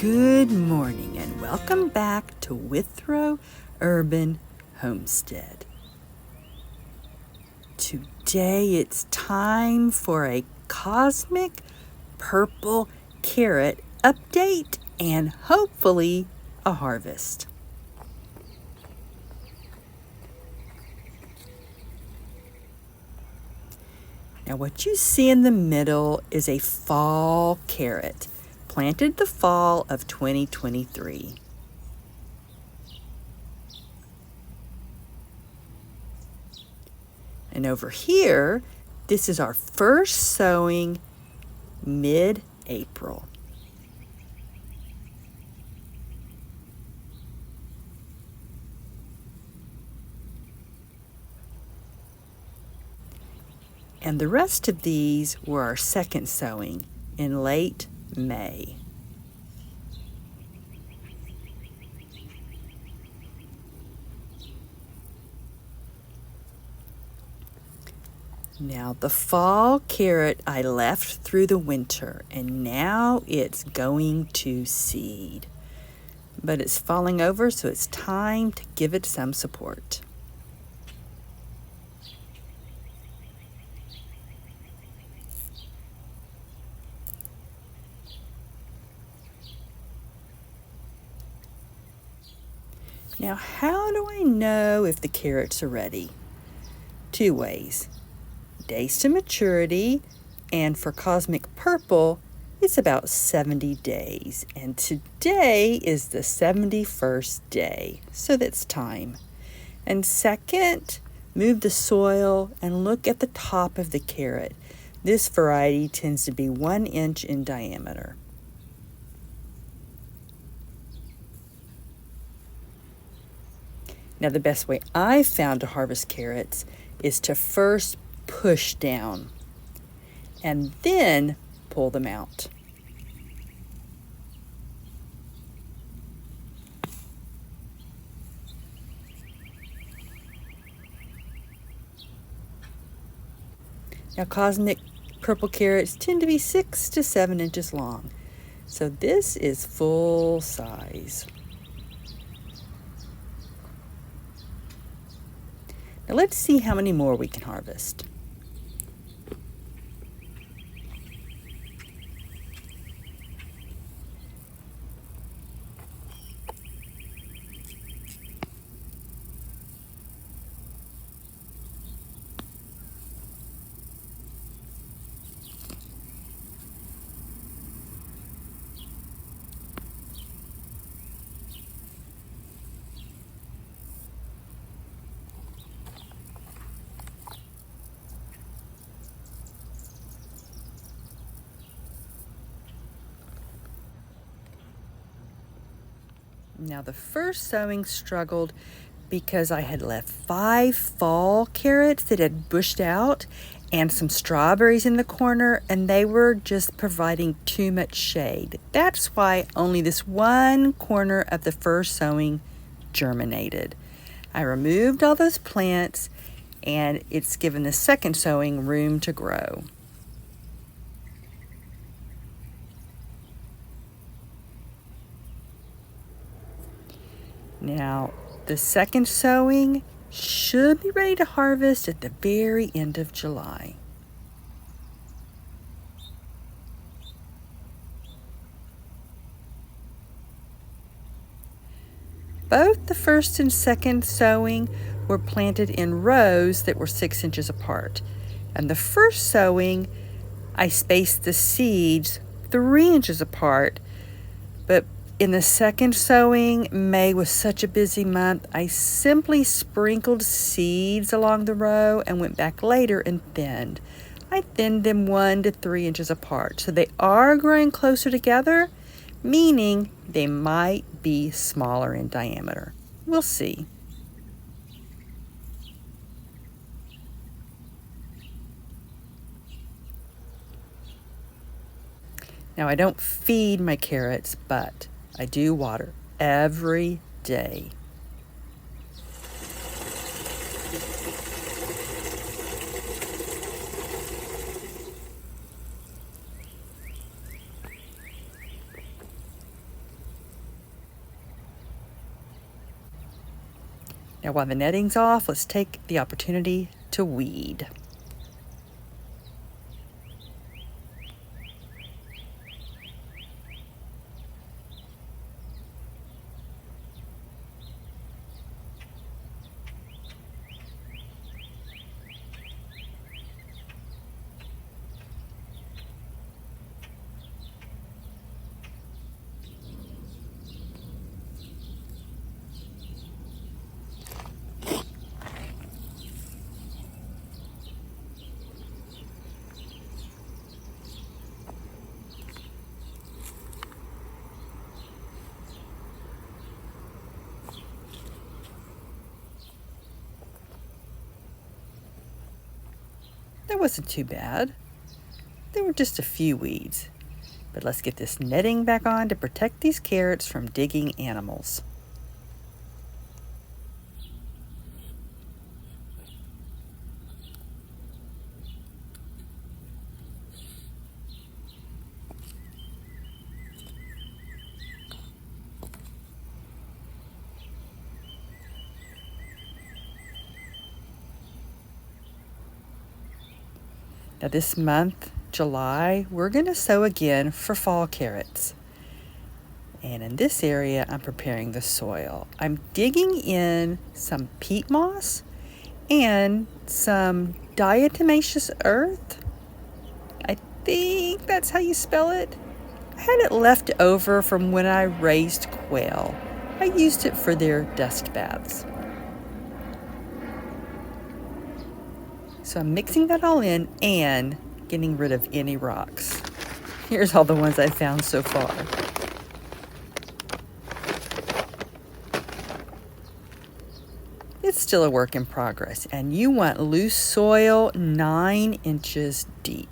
Good morning and welcome back to Withrow Urban Homestead. Today it's time for a cosmic purple carrot update and hopefully a harvest. Now what you see in the middle is a fall carrot, planted the fall of 2023. And over here, this is our first sowing mid-April. And the rest of these were our second sowing in late May. Now the fall carrot I left through the winter, and now it's going to seed. But it's falling over, so it's time to give it some support. Now, how do I know if the carrots are ready? Two ways. Days to maturity, and for cosmic purple, it's about 70 days. And today is the 71st day, so that's time. And second, move the soil and look at the top of the carrot. This variety tends to be 1 inch in diameter. Now the best way I've found to harvest carrots is to first push down and then pull them out. Now cosmic purple carrots tend to be 6 to 7 inches long, so this is full size. Now let's see how many more we can harvest. Now the first sowing struggled because I had left 5 fall carrots that had bushed out and some strawberries in the corner, and they were just providing too much shade. That's why only this one corner of the first sowing germinated. I removed all those plants, and it's given the second sowing room to grow. Now, the second sowing should be ready to harvest at the very end of July. Both the first and second sowing were planted in rows that were 6 inches apart. And the first sowing, I spaced the seeds 3 inches apart, but in the second sowing, May was such a busy month, I simply sprinkled seeds along the row and went back later and thinned. I thinned them 1 to 3 inches apart, so they are growing closer together, meaning they might be smaller in diameter. We'll see. Now, I don't feed my carrots, but I do water every day. Now while the netting's off, let's take the opportunity to weed. That wasn't too bad. There were just a few weeds. But let's get this netting back on to protect these carrots from digging animals. Now this month, July, we're going to sow again for fall carrots. And in this area, I'm preparing the soil. I'm digging in some peat moss and some diatomaceous earth. I think that's how you spell it. I had it left over from when I raised quail. I used it for their dust baths. So I'm mixing that all in and getting rid of any rocks. Here's all the ones I found so far. It's still a work in progress, and you want loose soil 9 inches deep.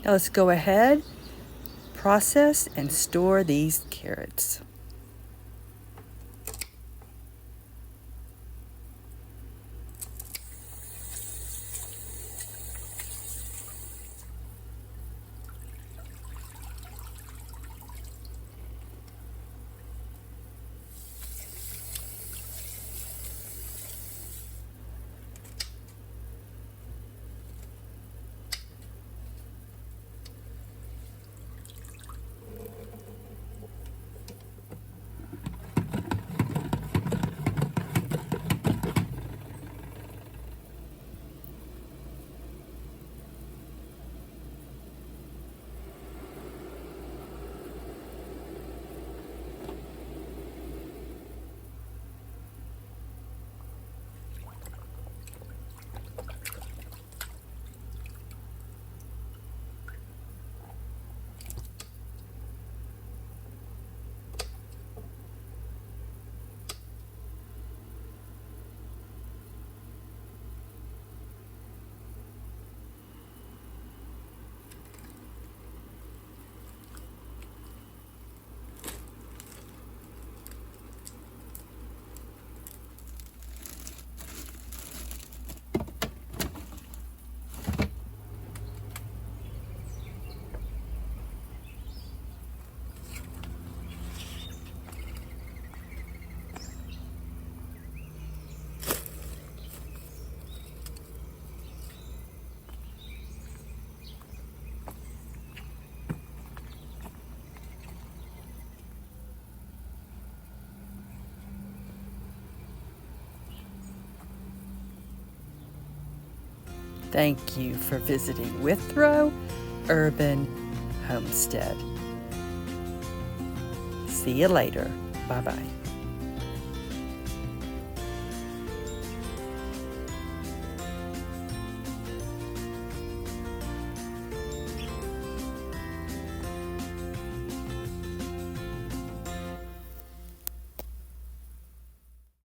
Now let's go ahead, process, and store these carrots. Thank you for visiting Withrow Urban Homestead. See you later. Bye-bye.